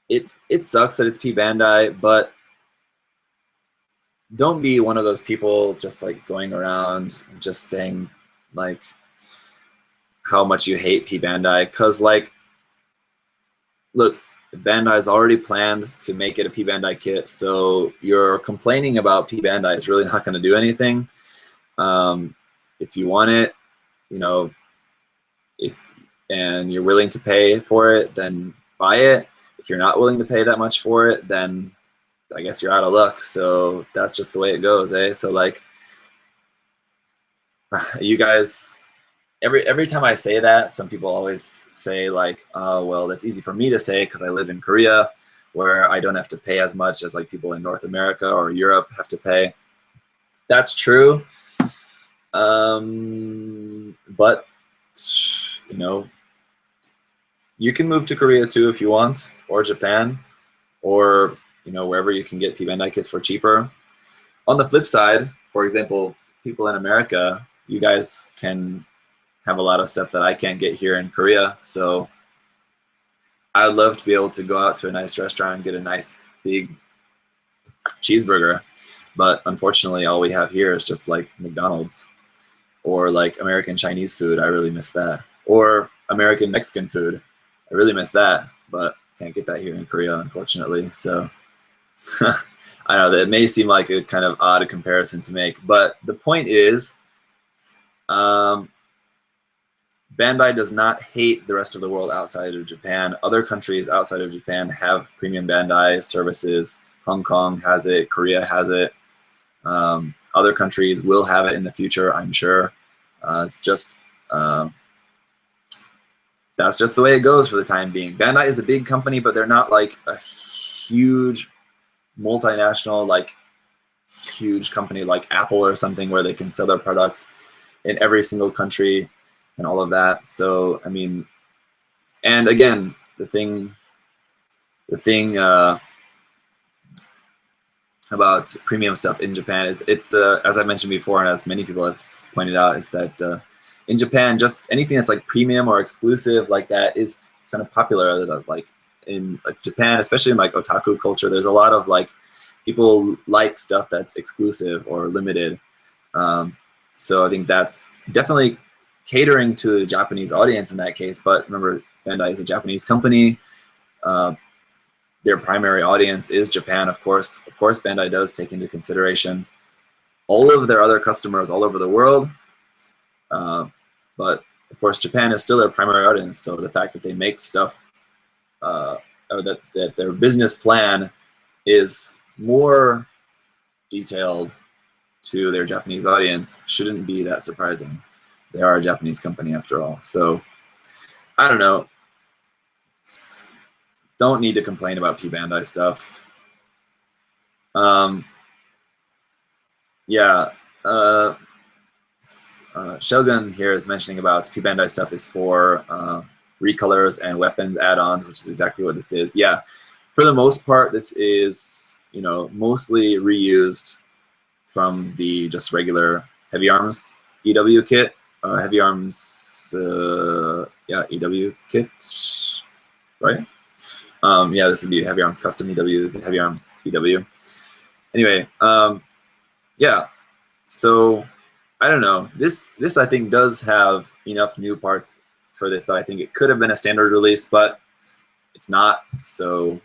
Speaker 1: It sucks that it's P-Bandai, but don't be one of those people just like going around and just saying like how much you hate P Bandai, because like, look, Bandai's already planned to make it a P Bandai kit, so you're complaining about P Bandai is really not going to do anything. If you want it, you know, and you're willing to pay for it, then buy it. If you're not willing to pay that much for it, then I guess you're out of luck. So that's just the way it goes, eh? So like, you guys, every time I say that, some people always say like, oh, well, that's easy for me to say because I live in Korea, where I don't have to pay as much as like people in North America or Europe have to pay. That's true. But you know, you can move to Korea too if you want, or Japan, or you know, wherever you can get P Bandai kits for cheaper. On the flip side, for example, people in America, you guys can have a lot of stuff that I can't get here in Korea. So I would love to be able to go out to a nice restaurant and get a nice big cheeseburger. But unfortunately, all we have here is just like McDonald's or like American Chinese food. I really miss that. Or American Mexican food. I really miss that, but can't get that here in Korea, unfortunately. So I know that may seem like a kind of odd comparison to make, but the point is, Bandai does not hate the rest of the world outside of Japan. Other countries outside of Japan have premium Bandai services. Hong Kong has it, Korea has it. Other countries will have it in the future, I'm sure. It's just, that's just the way it goes for the time being. Bandai is a big company, but they're not like a huge multinational, like huge company like Apple or something where they can sell their products in every single country and all of that. So, I mean, and again, the thing about premium stuff in Japan is it's, as I mentioned before, and as many people have pointed out, is that in Japan, just anything that's like premium or exclusive like that is kind of popular. Like in like Japan, especially in like otaku culture, there's a lot of like people like stuff that's exclusive or limited. So I think that's definitely catering to a Japanese audience in that case. But remember, Bandai is a Japanese company. Their primary audience is Japan, of course. Of course, Bandai does take into consideration all of their other customers all over the world. But of course, Japan is still their primary audience. So the fact that they make stuff, or that their business plan is more detailed to their Japanese audience shouldn't be that surprising. They are a Japanese company after all. So I don't know. Don't need to complain about P Bandai stuff. Yeah. Shogun here is mentioning about P Bandai stuff is for recolors and weapons add-ons, which is exactly what this is. Yeah, for the most part, this is, you know, mostly reused from the just regular Heavy Arms EW kit, Heavy Arms, yeah, EW kit, right? Yeah, this would be Heavy Arms Custom EW, the Heavy Arms EW. Anyway, yeah, so I don't know. This I think does have enough new parts for this that I think it could have been a standard release, but it's not. So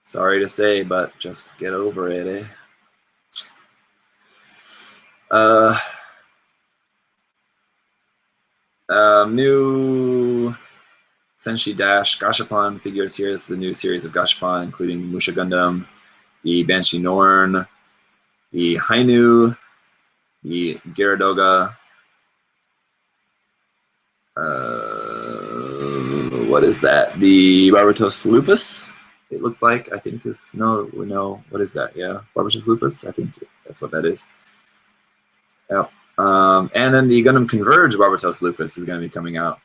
Speaker 1: sorry to say, but just get over it, eh? New Senshi Dash Gashapon figures. Here is the new series of Gashapon, including Musha Gundam, the Banshee Norn, the Hainu, the Gyaradoga, what is that? The Barbatos Lupus, it looks like, I think is, no, what is that? Yeah, Barbatos Lupus, I think that's what that is. Yeah. And then the Gundam Converge Barbatos Lupus is going to be coming out.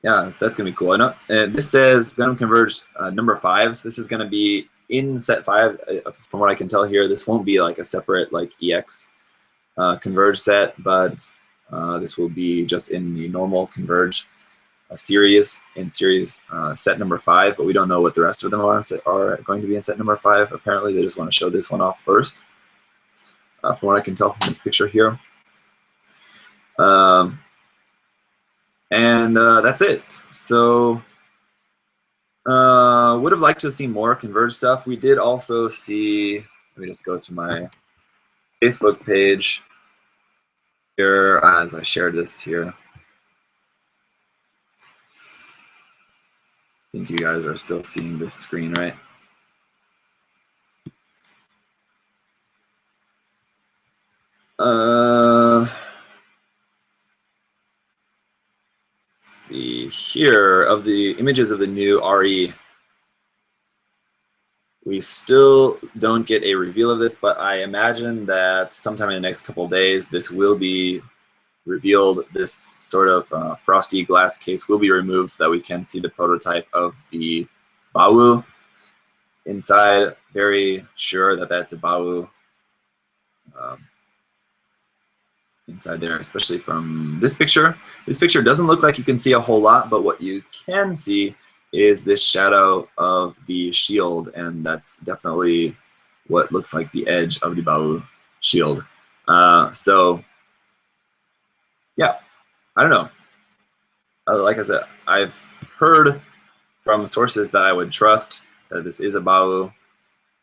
Speaker 1: Yeah, so that's going to be cool. I know, this says Gundam Converge number 5. So this is going to be in set 5. From what I can tell here, this won't be like a separate like EX Converge set, but this will be just in the normal Converge. a series in series set number 5, but we don't know what the rest of them are going to be in set number 5. Apparently, they just want to show this one off first, from what I can tell from this picture here. And that's it. So would have liked to have seen more Converge stuff. We did also see, let me just go to my Facebook page here as I shared this here. I think you guys are still seeing this screen, right? Let's see here, of the images of the new RE. We still don't get a reveal of this, but I imagine that sometime in the next couple of days, this will be revealed. This sort of frosty glass case will be removed so that we can see the prototype of the Bawu inside. Very sure that that's a Bawu inside there, especially from this picture. This picture doesn't look like you can see a whole lot, but what you can see is this shadow of the shield, and that's definitely what looks like the edge of the Bawu shield. So yeah, I don't know. Like I said, I've heard from sources that I would trust that this is a Bawu,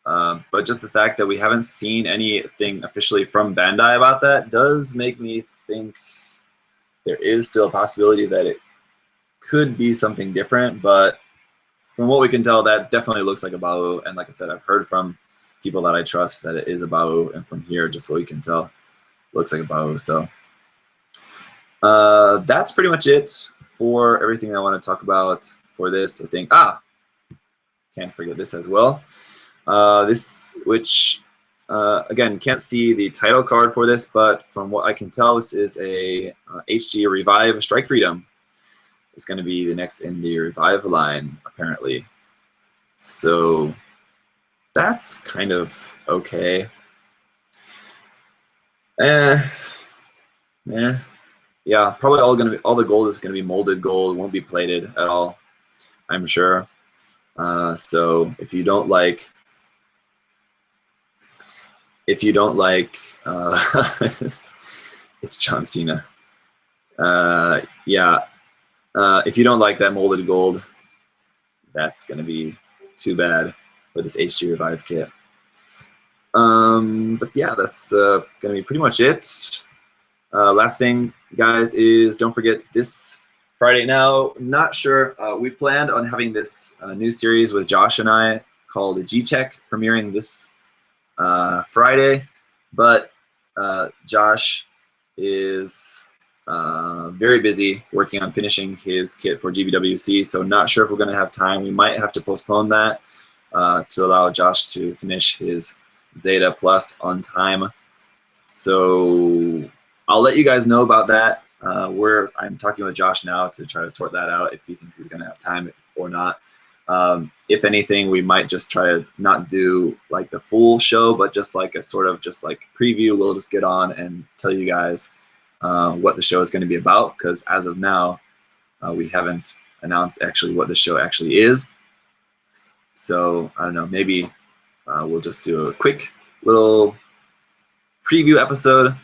Speaker 1: but just the fact that we haven't seen anything officially from Bandai about that does make me think there is still a possibility that it could be something different, but from what we can tell, that definitely looks like a Bawu. And like I said, I've heard from people that I trust that it is a Bawu, and from here, just what we can tell, looks like a Bawu. So that's pretty much it for everything I want to talk about for this. I think, can't forget this as well. This, which again, can't see the title card for this, but from what I can tell, this is a HG Revive Strike Freedom. It's going to be the next in the Revive line, apparently. So that's kind of okay. Yeah, probably all the gold is going to be molded gold. Won't be plated at all, I'm sure. So if you don't like it's John Cena. Yeah. If you don't like that molded gold, that's going to be too bad for this HG Revive kit. But yeah, that's going to be pretty much it. Last thing, guys, is don't forget this Friday now. Not sure. We planned on having this new series with Josh and I called G-Check premiering this Friday, but Josh is very busy working on finishing his kit for GBWC, so not sure if we're going to have time. We might have to postpone that to allow Josh to finish his Zeta Plus on time. So I'll let you guys know about that. I'm talking with Josh now to try to sort that out, if he thinks he's going to have time or not. If anything, we might just try to not do like the full show, but just like a sort of just like preview. We'll just get on and tell you guys what the show is going to be about, because as of now, we haven't announced actually what the show actually is. So I don't know, maybe we'll just do a quick little preview episode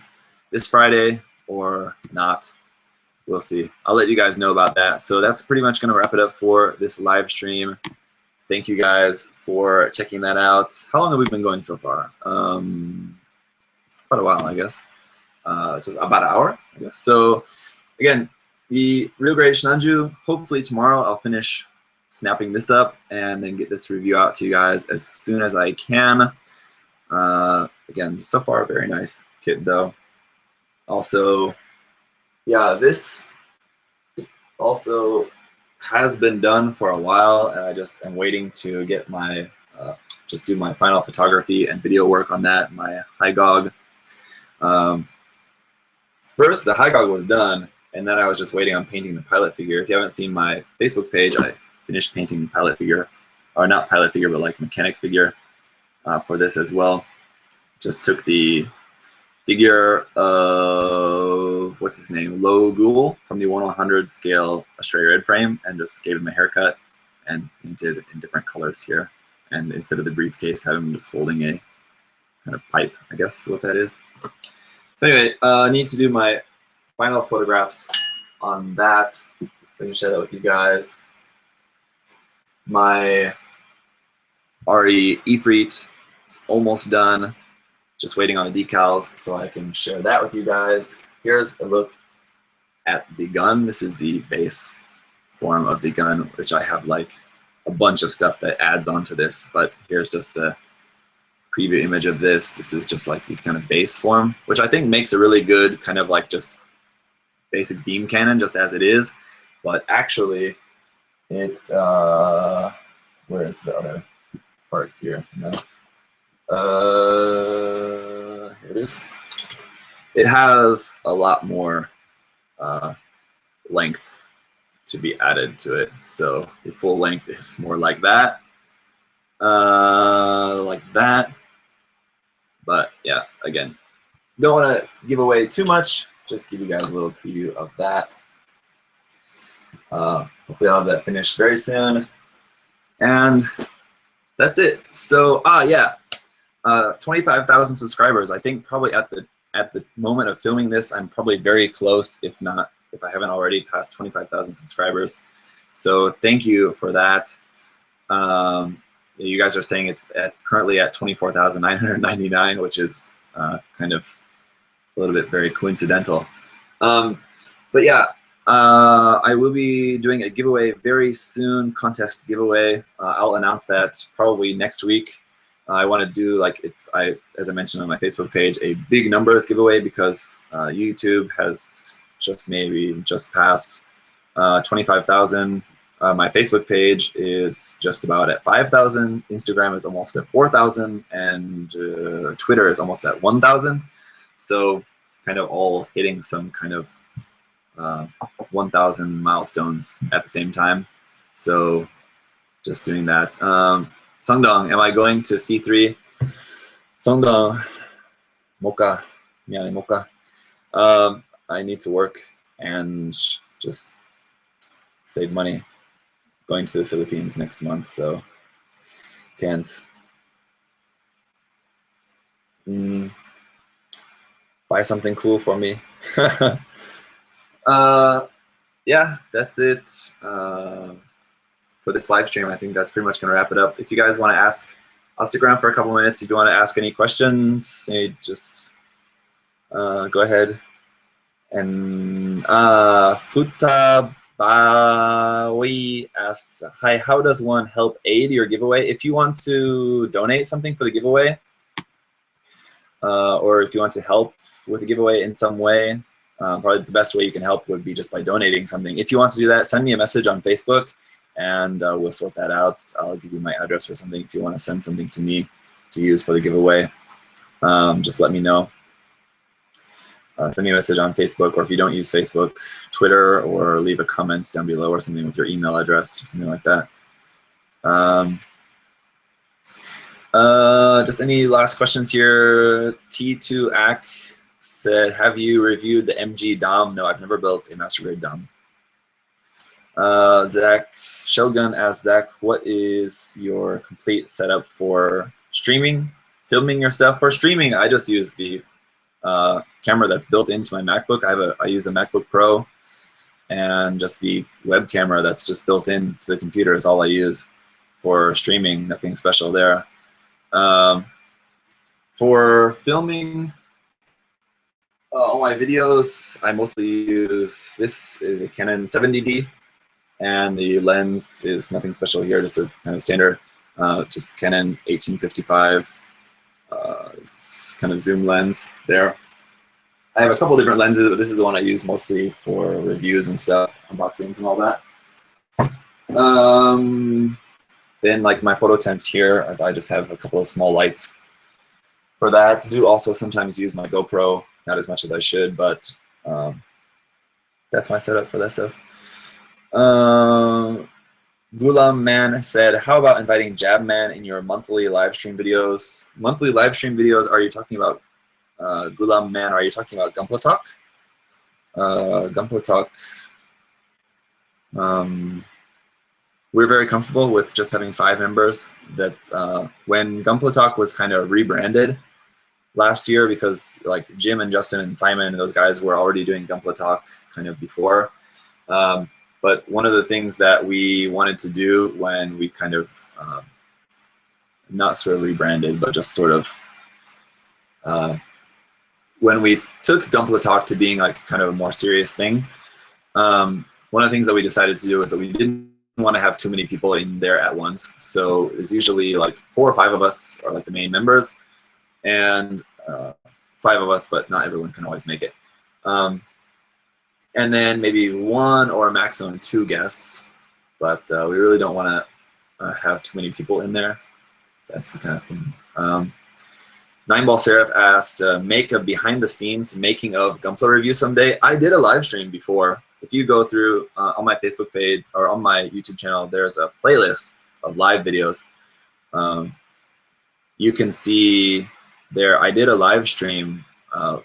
Speaker 1: this Friday or not. We'll see. I'll let you guys know about that. So that's pretty much going to wrap it up for this live stream. Thank you guys for checking that out. How long have we been going so far? Quite a while, I guess. Just about an hour, I guess. So again, the Real Great Shinanju, hopefully tomorrow I'll finish snapping this up and then get this review out to you guys as soon as I can. Again, so far, very nice kit though. Also, yeah, this also has been done for a while, and I just am waiting to get my, just do my final photography and video work on that, my Hygog. First, the Hygog was done, and then I was just waiting on painting the pilot figure. If you haven't seen my Facebook page, I finished painting the pilot figure, or not pilot figure, but like mechanic figure for this as well. Just took the figure of what's his name, Lo Ghoul from the 1/100 scale Australia Red frame, and just gave him a haircut and painted in different colors here. And instead of the briefcase, have him just holding a kind of pipe, I guess is what that is. So anyway, I need to do my final photographs on that, so I can share that with you guys. My RE Ifrit is almost done. Just waiting on the decals so I can share that with you guys. Here's a look at the gun. This is the base form of the gun, which I have like a bunch of stuff that adds onto this, but here's just a preview image of this. This is just like the kind of base form, which I think makes a really good kind of like just basic beam cannon just as it is, but actually it, where is the other part here? No. Here it is. It has a lot more length to be added to it. So the full length is more like that. But yeah, again, don't want to give away too much. Just give you guys a little preview of that. Hopefully I'll have that finished very soon. And that's it. So, yeah. 25,000 subscribers. I think probably at the moment of filming this, I'm probably very close, if I haven't already passed 25,000 subscribers. So thank you for that. You guys are saying it's currently at 24,999, which is kind of a little bit very coincidental. But yeah, I will be doing a giveaway very soon, contest giveaway. I'll announce that probably next week. I want to do, like, as I mentioned on my Facebook page, a big numbers giveaway because YouTube has just passed 25,000. My Facebook page is just about at 5,000. Instagram is almost at 4,000, and Twitter is almost at 1,000. So kind of all hitting some kind of 1,000 milestones at the same time. So just doing that. Sangdong, am I going to C3? Sangdong, Mocha, miane Mocha. I need to work and just save money. Going to the Philippines next month, so can't buy something cool for me. Yeah, that's it. For this live stream, I think that's pretty much going to wrap it up. If you guys want to ask, I'll stick around for a couple minutes. If you want to ask any questions, just go ahead. And Futabawi asks, hi, how does one help aid your giveaway? If you want to donate something for the giveaway, or if you want to help with the giveaway in some way, probably the best way you can help would be just by donating something. If you want to do that, send me a message on Facebook, and we'll sort that out. I'll give you my address or something if you want to send something to me to use for the giveaway. Just let me know. Send me a message on Facebook, or if you don't use Facebook, Twitter, or leave a comment down below or something with your email address or something like that. Just any last questions here? T2AC said, have you reviewed the MG DOM? No, I've never built a master grade DOM. Zach Shogun asked, Zach, what is your complete setup for streaming, filming your stuff? For streaming, I just use the camera that's built into my MacBook. I use a MacBook Pro, and just the web camera that's just built into the computer is all I use for streaming. Nothing special there. For filming all my videos, I mostly use, this is a Canon 70D, and the lens is nothing special here, just a kind of standard, just Canon 1855 kind of zoom lens there. I have a couple different lenses, but this is the one I use mostly for reviews and stuff, unboxings and all that. Then, like my photo tent here, I just have a couple of small lights for that. I do also sometimes use my GoPro, not as much as I should, but that's my setup for that stuff. Gulam Man said, how about inviting Jabman in your monthly live stream videos? Monthly live stream videos, are you talking about, Gulam Man, are you talking about Gunpla Talk? Gunpla Talk. We're very comfortable with just having 5 members. That when Gunpla Talk was kind of rebranded last year, because like Jim and Justin and Simon and those guys were already doing Gunpla Talk kind of before. But one of the things that we wanted to do when we kind of not sort of rebranded, but just sort of when we took Gunpla Talk to being like kind of a more serious thing, one of the things that we decided to do is that we didn't want to have too many people in there at once. So it's usually like 4 or 5 of us are like the main members, and 5 of us, but not everyone can always make it. And then maybe 1 or maximum 2 guests, but we really don't want to have too many people in there. That's the kind of thing. Nineball Seraph asked, make a behind-the-scenes making of Gunpla review someday. I did a live stream before. If you go through on my Facebook page or on my YouTube channel, there's a playlist of live videos. You can see there, I did a live stream,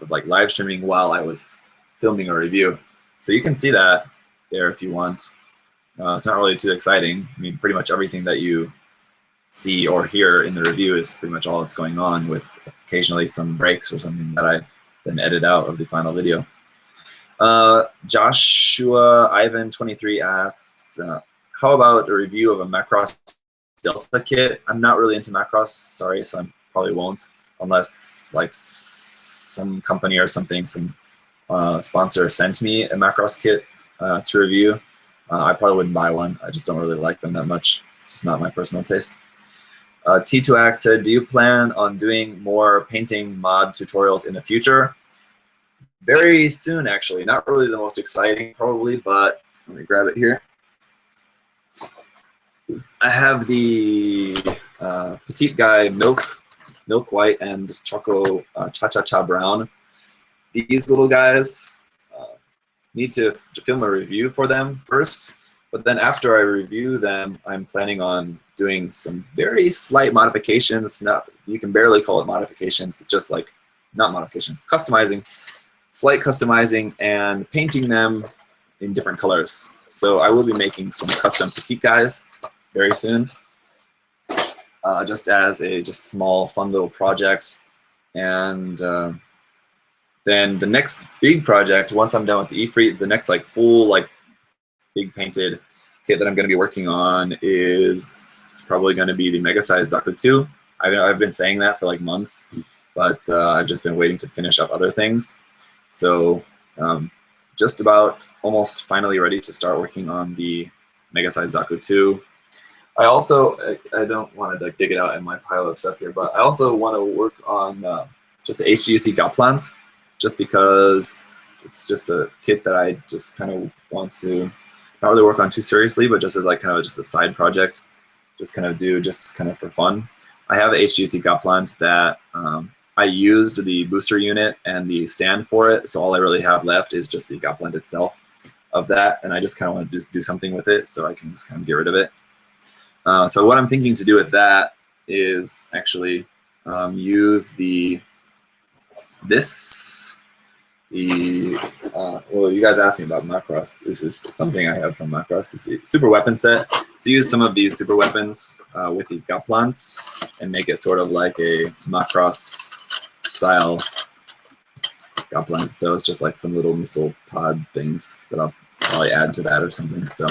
Speaker 1: like live streaming while I was filming a review. So you can see that there if you want. It's not really too exciting. I mean, pretty much everything that you see or hear in the review is pretty much all that's going on, with occasionally some breaks or something that I then edit out of the final video. Joshua Ivan 23 asks, how about a review of a Macross Delta kit? I'm not really into Macross, sorry, so I probably won't, unless like some company or something, some sponsor sent me a Macross kit to review. I probably wouldn't buy one. I just don't really like them that much. It's just not my personal taste. T2Ax said, do you plan on doing more painting mod tutorials in the future? Very soon, actually. Not really the most exciting, probably, but let me grab it here. I have the PetiteGuy milk white and choco cha-cha-cha brown. These little guys need to film a review for them first, but then after I review them, I'm planning on doing some very slight modifications. Not, you can barely call it modifications. It's just like, not modification, customizing. Slight customizing and painting them in different colors. So I will be making some custom petite guys very soon, just as a small fun little project. And then the next big project, once I'm done with the Ifrit, the next like full like big painted kit that I'm going to be working on is probably going to be the mega size Zaku 2. I've been saying that for like months, but I've just been waiting to finish up other things. So just about almost finally ready to start working on the mega size Zaku 2. I also, I don't want to like dig it out in my pile of stuff here, but I also want to work on just the HGUC Gotplant, just because it's just a kit that I just kind of want to not really work on too seriously, but just as like kind of just a side project, just kind of do just kind of for fun. I have a HGUC Gotplant that I used the booster unit and the stand for it, so all I really have left is just the Gotplant itself of that, and I just kind of want to just do something with it so I can just kind of get rid of it. So what I'm thinking to do with that is actually use well, you guys asked me about Macross. This is something I have from Macross. This is super weapon set. So use some of these super weapons with the Gotplant and make it sort of like a Macross style Gotplant. So it's just like some little missile pod things that I'll probably add to that or something. So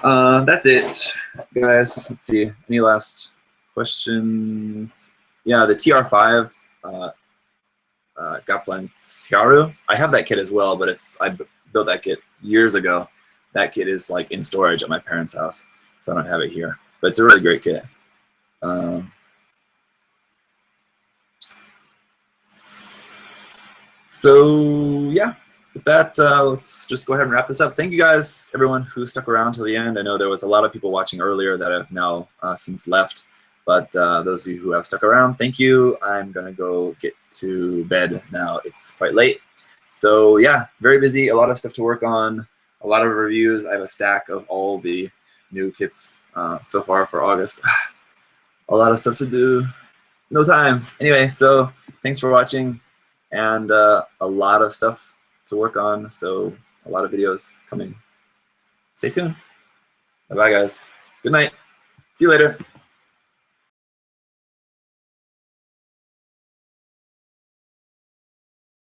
Speaker 1: that's it, guys. Let's see. Any last questions? Yeah, the TR5 Gotplant Hyaru. I have that kit as well, but I built that kit years ago. That kit is like in storage at my parents' house, so I don't have it here. But it's a really great kit. So yeah, with that, let's just go ahead and wrap this up. Thank you guys, everyone who stuck around till the end. I know there was a lot of people watching earlier that have now since left, but those of you who have stuck around, thank you. I'm gonna go get to bed now. It's quite late. So yeah, very busy, a lot of stuff to work on, a lot of reviews. I have a stack of all the new kits so far for August. A lot of stuff to do, no time. Anyway, so thanks for watching, and a lot of stuff to work on, so a lot of videos coming. Stay tuned. Bye-bye, guys. Good night. See you later.